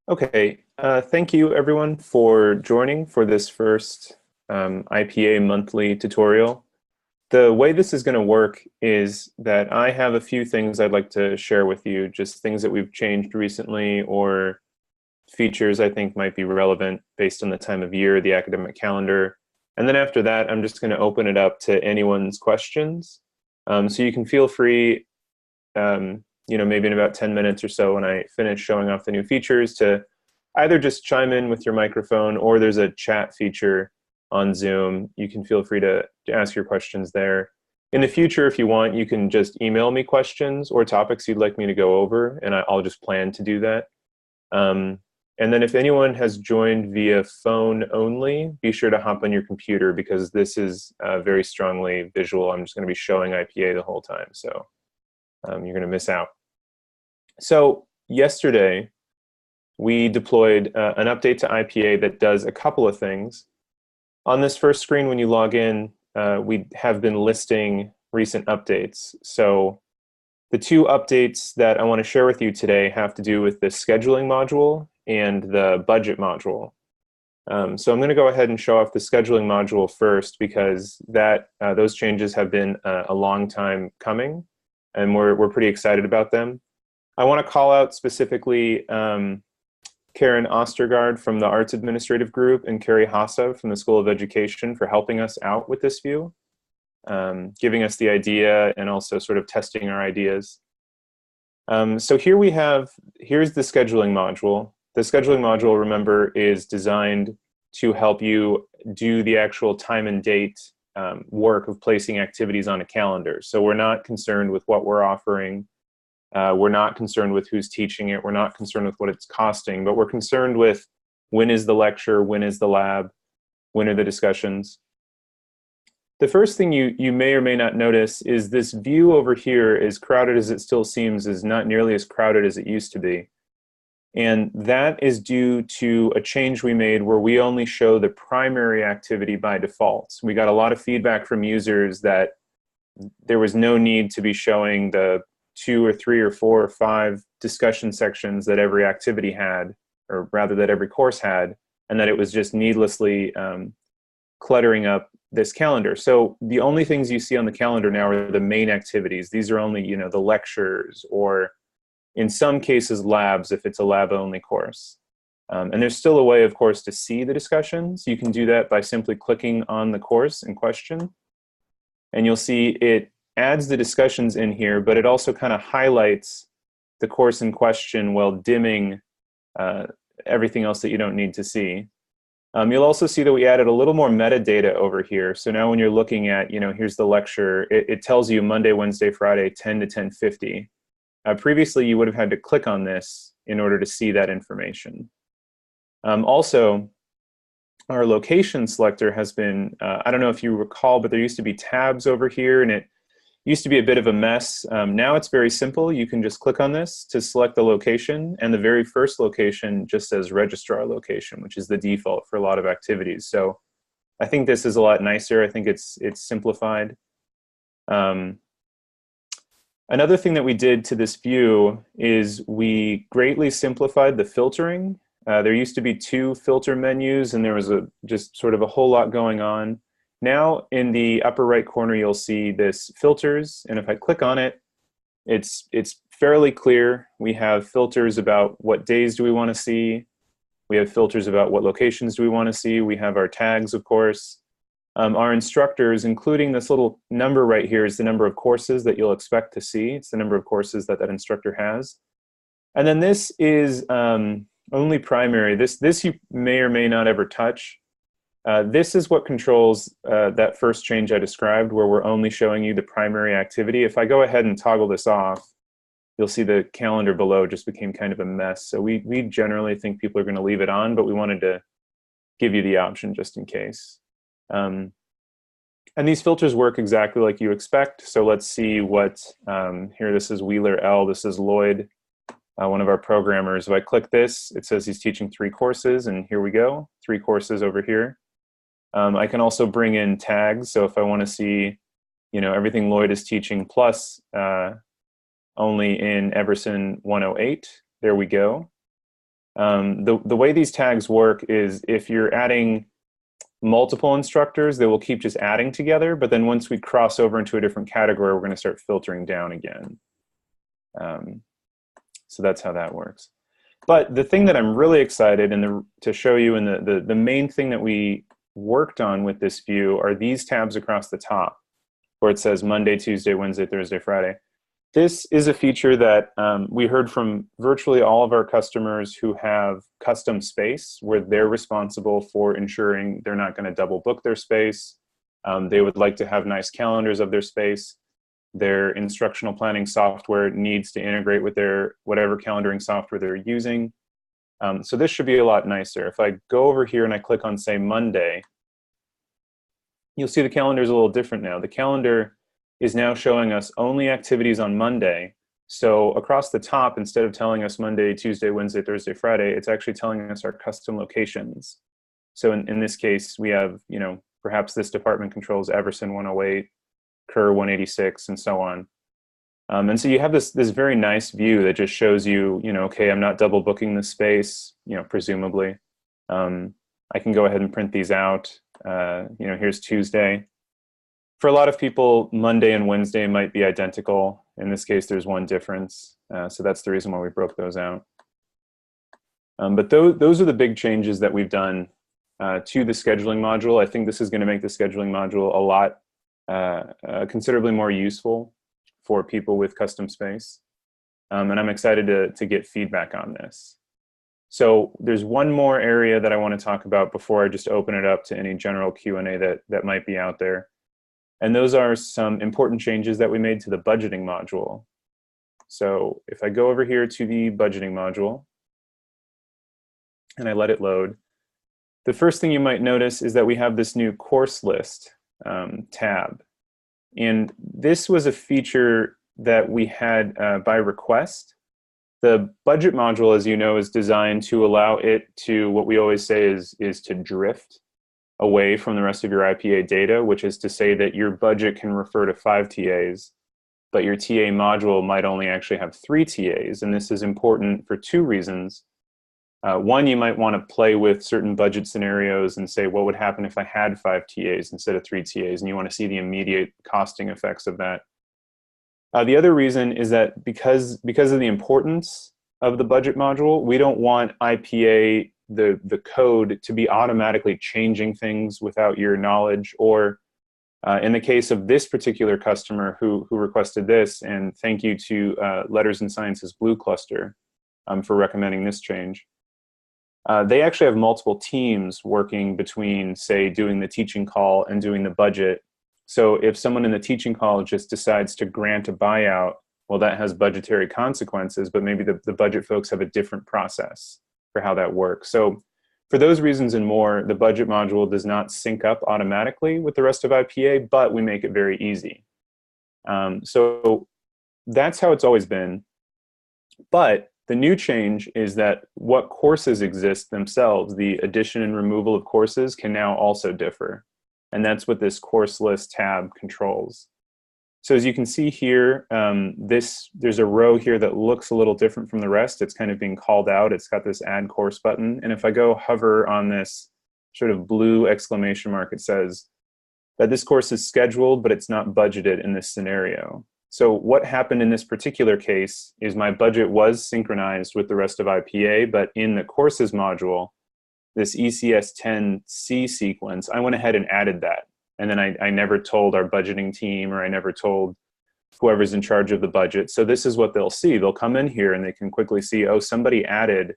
Okay, thank you everyone for joining for this first IPA monthly tutorial. The way this is going to work is that I have a few things I'd like to share with you, just things that we've changed recently or features I think might be relevant based on the time of year, the academic calendar. And then after that, I'm just going to open it up to anyone's questions. So you can feel free, maybe in about 10 minutes or so when I finish showing off the new features to either just chime in with your microphone, or there's a chat feature on Zoom. You can feel free to ask your questions there. In the future, if you want, you can just email me questions or topics you'd like me to go over, and I'll just plan to do that. And then if anyone has joined via phone only, be sure to hop on your computer because this is very strongly visual. I'm just going to be showing IPA the whole time, so you're going to miss out. So yesterday, we deployed an update to IPA that does a couple of things. On this first screen, when you log in, we have been listing recent updates. So the two updates that I want to share with you today have to do with the scheduling module and the budget module. So I'm going to go ahead and show off the scheduling module first because those changes have been a long time coming, and we're pretty excited about them. I want to call out specifically Karen Ostergaard from the Arts Administrative Group and Carrie Hassa from the School of Education for helping us out with this view, giving us the idea and also sort of testing our ideas. So here's the scheduling module. The scheduling module, remember, is designed to help you do the actual time and date work of placing activities on a calendar. So we're not concerned with what we're offering. We're not concerned with who's teaching it. We're not concerned with what it's costing, but we're concerned with when is the lecture, when is the lab, when are the discussions. The first thing you may or may not notice is this view over here, as crowded as it still seems, is not nearly as crowded as it used to be. And that is due to a change we made where we only show the primary activity by default. We got a lot of feedback from users that there was no need to be showing the 2 or 3 or 4 or 5 discussion sections that every activity had, or rather that every course had, and that it was just needlessly cluttering up this calendar. So the only things you see on the calendar now are the main activities. These are only, the lectures, or in some cases labs if it's a lab-only course. And there's still a way, of course, to see the discussions. You can do that by simply clicking on the course in question, and you'll see it adds the discussions in here, but it also kind of highlights the course in question while dimming everything else that you don't need to see. You'll also see that we added a little more metadata over here. So now when you're looking at, here's the lecture, it tells you Monday, Wednesday, Friday, 10 to 10:50. Previously, you would have had to click on this in order to see that information. Also, our location selector has been, I don't know if you recall, but there used to be tabs over here, and it used to be a bit of a mess. Now it's very simple. You can just click on this to select the location, and the very first location just says registrar location, which is the default for a lot of activities. So I think this is a lot nicer. I think it's simplified. Another thing that we did to this view is we greatly simplified the filtering. There used to be 2 filter menus, and there was just sort of a whole lot going on. Now in the upper right corner, you'll see this filters, and if I click on it, it's fairly clear. We have filters about what days do we want to see. We have filters about what locations do we want to see. We have our tags, of course. Our instructors, including this little number right here, is the number of courses that you'll expect to see. It's the number of courses that instructor has. And then this is only primary. This you may or may not ever touch. This is what controls that first change I described, where we're only showing you the primary activity. If I go ahead and toggle this off, you'll see the calendar below just became kind of a mess. So we generally think people are going to leave it on, but we wanted to give you the option just in case. And these filters work exactly like you expect. So let's see what, here this is Wheeler L, this is Lloyd, one of our programmers. If I click this, it says he's teaching 3 courses, and here we go, 3 courses over here. I can also bring in tags. So if I want to see, everything Lloyd is teaching plus only in Everson 108, there we go. The way these tags work is if you're adding multiple instructors, they will keep just adding together, but then once we cross over into a different category, we're going to start filtering down again. So that's how that works. But the thing that I'm really excited to show you, and the main thing that we worked on with this view are these tabs across the top, where it says Monday, Tuesday, Wednesday, Thursday, Friday. This is a feature that we heard from virtually all of our customers who have custom space, where they're responsible for ensuring they're not going to double book their space. They would like to have nice calendars of their space. Their instructional planning software needs to integrate with their whatever calendaring software they're using. So this should be a lot nicer. If I go over here and I click on, say, Monday, you'll see the calendar is a little different now. The calendar is now showing us only activities on Monday. So across the top, instead of telling us Monday, Tuesday, Wednesday, Thursday, Friday, it's actually telling us our custom locations. So in this case, we have, perhaps this department controls Everson 108, Kerr 186, and so on. And so you have this very nice view that just shows you, okay, I'm not double booking the space, presumably. I can go ahead and print these out. Here's Tuesday. For a lot of people, Monday and Wednesday might be identical. In this case, there's one difference. So that's the reason why we broke those out. But those are the big changes that we've done to the scheduling module. I think this is going to make the scheduling module a lot considerably more useful for people with custom space. And I'm excited to get feedback on this. So there's one more area that I want to talk about before I just open it up to any general Q&A that might be out there. And those are some important changes that we made to the budgeting module. So if I go over here to the budgeting module and I let it load, the first thing you might notice is that we have this new course list tab. And this was a feature that we had by request. The budget module, as you know, is designed to allow it to, what we always say is to drift away from the rest of your IPA data, which is to say that your budget can refer to 5 TAs, but your TA module might only actually have 3 TAs. And this is important for 2 reasons. One, you might want to play with certain budget scenarios and say, what would happen if I had 5 TAs instead of 3 TAs? And you want to see the immediate costing effects of that. The other reason is that because of the importance of the budget module, we don't want IPA, the code, to be automatically changing things without your knowledge, or in the case of this particular customer who requested this, and thank you to Letters and Sciences Blue Cluster for recommending this change. They actually have multiple teams working between, say, doing the teaching call and doing the budget. So if someone in the teaching call just decides to grant a buyout, well, that has budgetary consequences, but maybe the budget folks have a different process for how that works. So for those reasons and more, the budget module does not sync up automatically with the rest of IPA, but we make it very easy. So that's how it's always been. But the new change is that what courses exist themselves, the addition and removal of courses, can now also differ. And that's what this course list tab controls. So as you can see here, there's a row here that looks a little different from the rest. It's kind of being called out. It's got this add course button. And if I go hover on this sort of blue exclamation mark, it says that this course is scheduled, but it's not budgeted in this scenario. So what happened in this particular case is my budget was synchronized with the rest of IPA, but in the courses module, this ECS10C sequence, I went ahead and added that. And then I never told our budgeting team, or I never told whoever's in charge of the budget. So this is what they'll see. They'll come in here and they can quickly see, oh, somebody added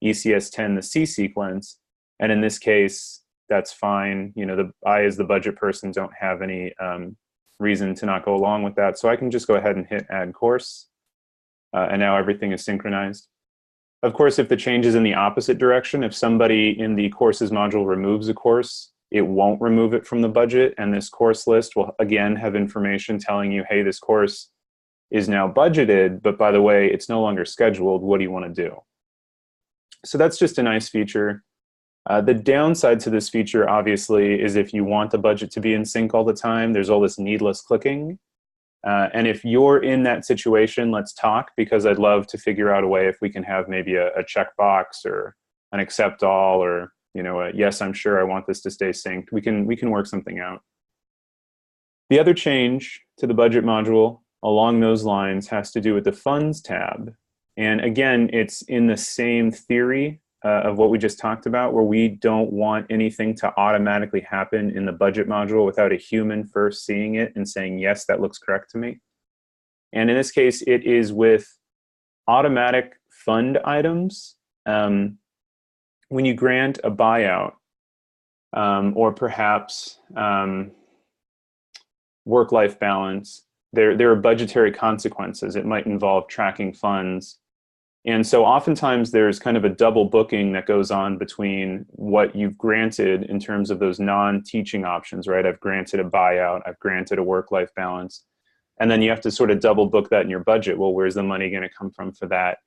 ECS10, the C sequence. And in this case, that's fine. I, as the budget person, don't have any reason to not go along with that. So I can just go ahead and hit add course. And now everything is synchronized. Of course, if the change is in the opposite direction, if somebody in the courses module removes a course, it won't remove it from the budget. And this course list will again have information telling you, hey, this course is now budgeted, but by the way, it's no longer scheduled. What do you want to do? So that's just a nice feature. The downside to this feature, obviously, is if you want the budget to be in sync all the time, there's all this needless clicking. And if you're in that situation, let's talk, because I'd love to figure out a way if we can have maybe a checkbox or an accept all, or a yes, I'm sure I want this to stay synced. We can work something out. The other change to the budget module along those lines has to do with the funds tab. And again, it's in the same theory of what we just talked about, where we don't want anything to automatically happen in the budget module without a human first seeing it and saying, yes, that looks correct to me. And in this case, it is with automatic fund items. When you grant a buyout, or perhaps work-life balance, there are budgetary consequences. It might involve tracking funds. And so oftentimes there's kind of a double booking that goes on between what you've granted in terms of those non-teaching options, right? I've granted a buyout, I've granted a work-life balance, and then you have to sort of double book that in your budget. Well, where's the money going to come from for that?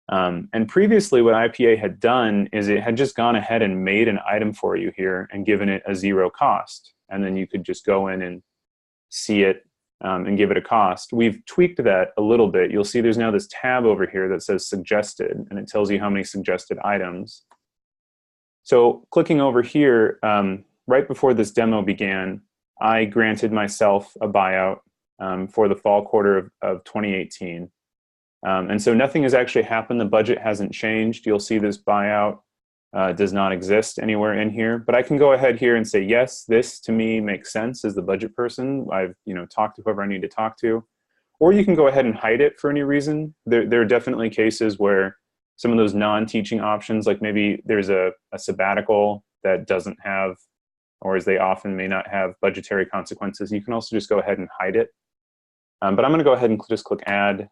And previously what IPA had done is it had just gone ahead and made an item for you here and given it a zero cost. And then you could just go in and see it and give it a cost. We've tweaked that a little bit. You'll see there's now this tab over here that says suggested, and it tells you how many suggested items. So clicking over here, right before this demo began, I granted myself a buyout for the fall quarter of 2018. And so nothing has actually happened. The budget hasn't changed. You'll see this buyout does not exist anywhere in here. But I can go ahead here and say, yes, this to me makes sense as the budget person. I've talked to whoever I need to talk to. Or you can go ahead and hide it for any reason. There are definitely cases where some of those non-teaching options, like maybe there's a sabbatical that doesn't have, or as they often may not have, budgetary consequences. You can also just go ahead and hide it. But I'm going to go ahead and just click Add.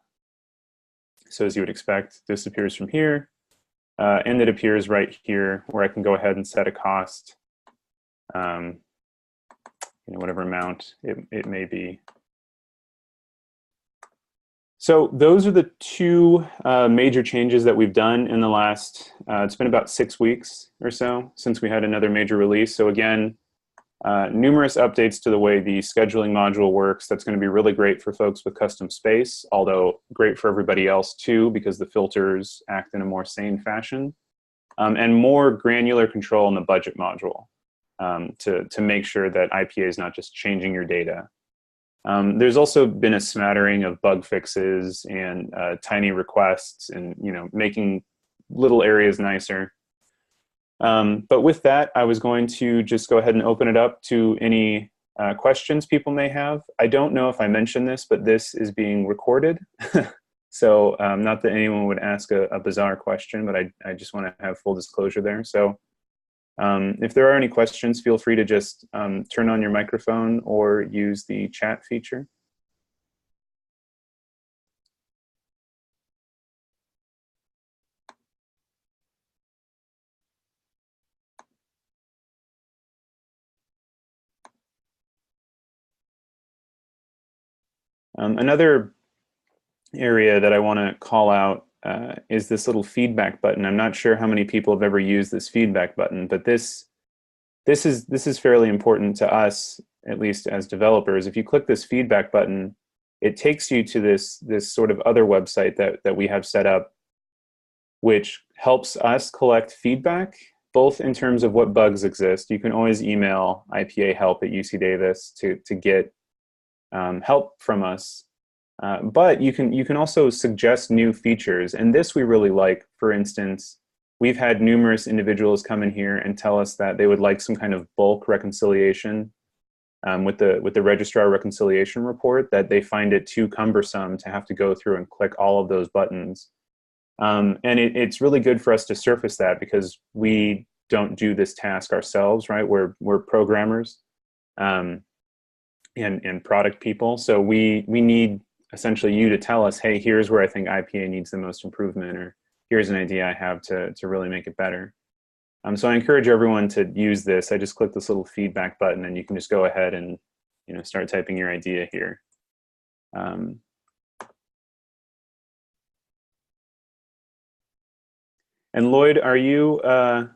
So as you would expect, this appears from here, and it appears right here where I can go ahead and set a cost, whatever amount it may be. So those are the two major changes that we've done in the last, it's been about 6 weeks or so since we had another major release. So again, numerous updates to the way the scheduling module works. That's going to be really great for folks with custom space, although great for everybody else too, because the filters act in a more sane fashion. And more granular control in the budget module to make sure that IPA is not just changing your data. There's also been a smattering of bug fixes and tiny requests and making little areas nicer. But with that, I was going to just go ahead and open it up to any questions people may have. I don't know if I mentioned this, but this is being recorded. So not that anyone would ask a bizarre question, but I just want to have full disclosure there. So if there are any questions, feel free to just turn on your microphone or use the chat feature. Another area that I want to call out is this little feedback button. I'm not sure how many people have ever used this feedback button, but this is fairly important to us, at least as developers. If you click this feedback button, it takes you to this sort of other website that we have set up, which helps us collect feedback, both in terms of what bugs exist. You can always email IPA help at UC Davis to get help from us. But you can also suggest new features, and this we really like. For instance, we've had numerous individuals come in here and tell us that they would like some kind of bulk reconciliation with the registrar reconciliation report, that they find it too cumbersome to have to go through and click all of those buttons. And it's really good for us to surface that, because we don't do this task ourselves, right? We're programmers and product people, so we need essentially you to tell us, hey, here's where I think IPA needs the most improvement, or here's an idea I have to really make it better. So I encourage everyone to use this. I just click this little feedback button, and you can just go ahead and start typing your idea here. And Lloyd, are you on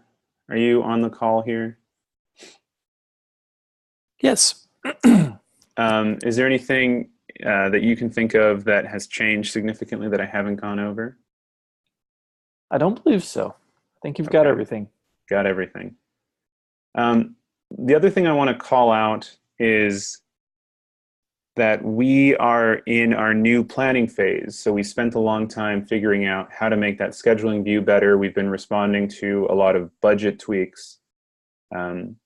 the call here? Yes. Is there anything that you can think of that has changed significantly that I haven't gone over? I don't believe so. I think you've got Okay, everything. got everything. Um, the other thing I want to call out is that we are in our new planning phase. So we spent a long time figuring out how to make that scheduling view better. We've been responding to a lot of budget tweaks um,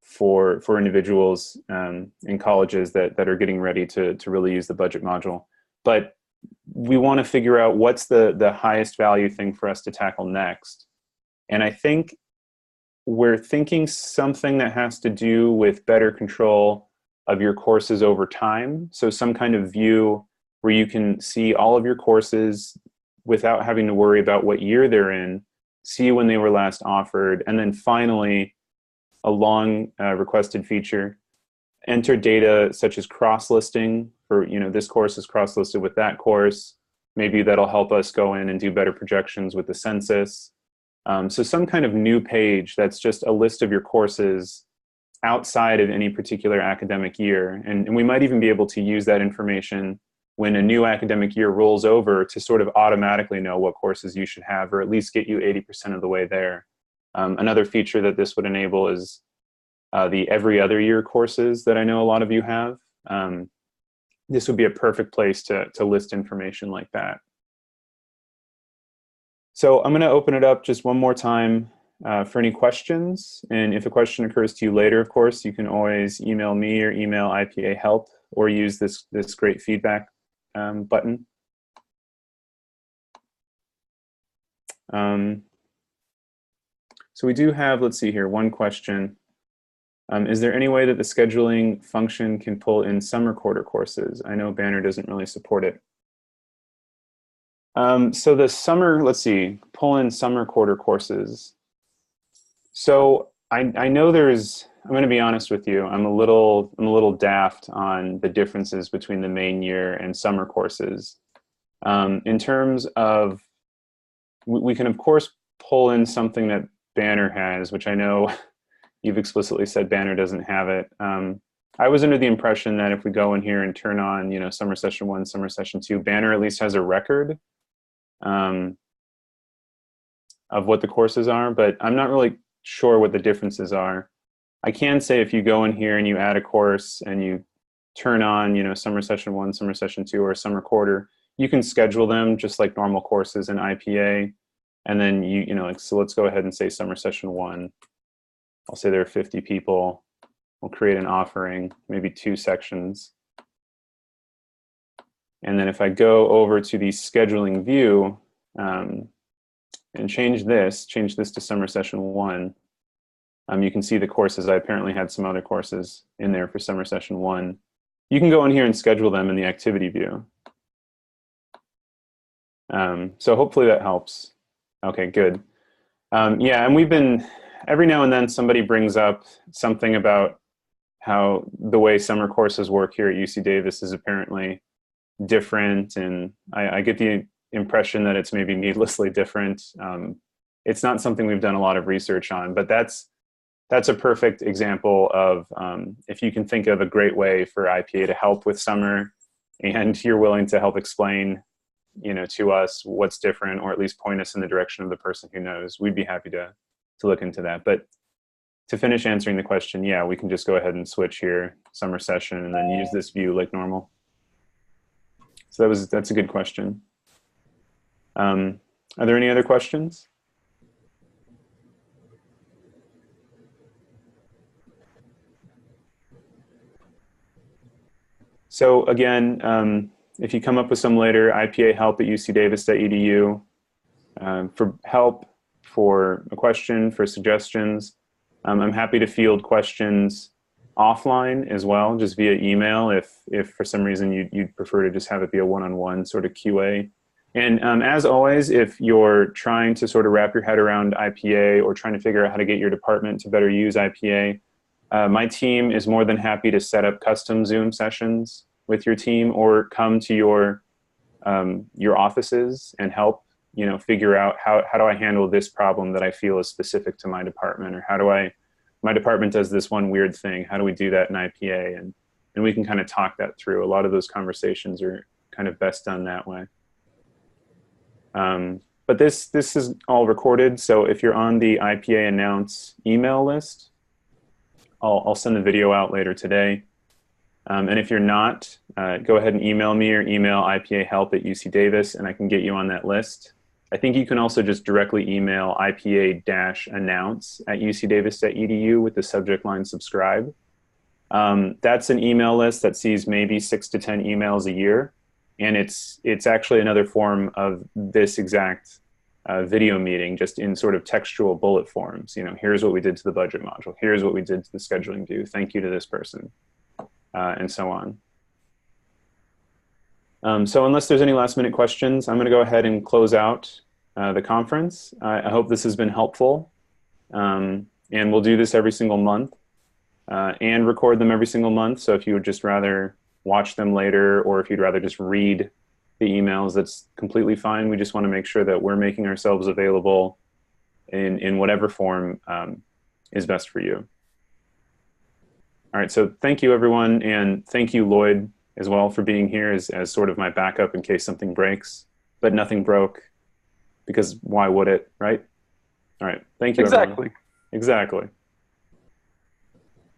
for individuals in colleges that are getting ready to really use the budget module. But we want to figure out what's the highest value thing for us to tackle next. And I think we're thinking something that has to do with better control of your courses over time. So some kind of view where you can see all of your courses without having to worry about what year they're in, see when they were last offered, and then finally, a long requested feature, enter data such as cross-listing for, this course is cross-listed with that course. Maybe that'll help us go in and do better projections with the census. So some kind of new page that's just a list of your courses outside of any particular academic year. And we might even be able to use that information when a new academic year rolls over to sort of automatically know what courses you should have, or at least get you 80% of the way there. Another feature that this would enable is the every other year courses that I know a lot of you have. This would be a perfect place to list information like that. So I'm going to open it up just one more time for any questions. And if a question occurs to you later, of course, you can always email me or email IPA help or use this great feedback button. So we do have, let's see here, one question. Is there any way that the scheduling function can pull in summer quarter courses? I know Banner doesn't really support it. So the summer, let's see, pull in summer quarter courses. So I know I'm going to be honest with you, I'm a little daft on the differences between the main year and summer courses. In terms of, we can of course pull in something that Banner has, which I know you've explicitly said Banner doesn't have it. I was under the impression that if we go in here and turn on, summer session 1, summer session 2, Banner at least has a record of what the courses are, but I'm not really sure what the differences are. I can say if you go in here and you add a course and you turn on, summer session 1, summer session 2, or summer quarter, you can schedule them just like normal courses in IPA. And then so let's go ahead and say summer session 1. I'll say there are 50 people. We'll create an offering, maybe 2 sections. And then if I go over to the scheduling view and change this to summer session 1, you can see the courses. I apparently had some other courses in there for summer session 1. You can go in here and schedule them in the activity view. So hopefully that helps. Okay, good. Yeah, and we've been, every now and then somebody brings up something about how the way summer courses work here at UC Davis is apparently different, and I get the impression that it's maybe needlessly different. It's not something we've done a lot of research on, but that's a perfect example of if you can think of a great way for IPA to help with summer, and you're willing to help explain to us what's different, or at least point us in the direction of the person who knows, we'd be happy to look into that. But to finish answering the question, yeah, we can just go ahead and switch here, summer session, and then use this view like normal. So that's a good question. Are there any other questions? So again, if you come up with some later, IPA help at ucdavis.edu. For help, for a question, for suggestions. I'm happy to field questions offline as well, just via email if for some reason you'd prefer to just have it be a one-on-one sort of QA. And as always, if you're trying to sort of wrap your head around IPA or trying to figure out how to get your department to better use IPA, my team is more than happy to set up custom Zoom sessions with your team, or come to your offices and help figure out how do I handle this problem that I feel is specific to my department, or my department does this one weird thing, how do we do that in IPA? And and we can kind of talk that through. A lot of those conversations are kind of best done that way. But this is all recorded, so if you're on the IPA Announce email list, I'll send the video out later today. And if you're not, go ahead and email me or email IPAHelp@UC Davis, and I can get you on that list. I think you can also just directly email IPA-announce@ucdavis.edu with the subject line subscribe. That's an email list that sees maybe 6 to 10 emails a year. And it's actually another form of this exact video meeting, just in sort of textual bullet forms. You know, here's what we did to the budget module. Here's what we did to the scheduling view. Thank you to this person, and so on. So unless there's any last minute questions, I'm going to go ahead and close out the conference. I hope this has been helpful. And we'll do this every single month and record them every single month. So if you would just rather watch them later, or if you'd rather just read the emails, that's completely fine. We just want to make sure that we're making ourselves available in whatever form is best for you. All right, so thank you, everyone, and thank you, Lloyd, as well, for being here as sort of my backup in case something breaks. But nothing broke, because why would it, right? All right, thank you, everyone. Exactly. Exactly.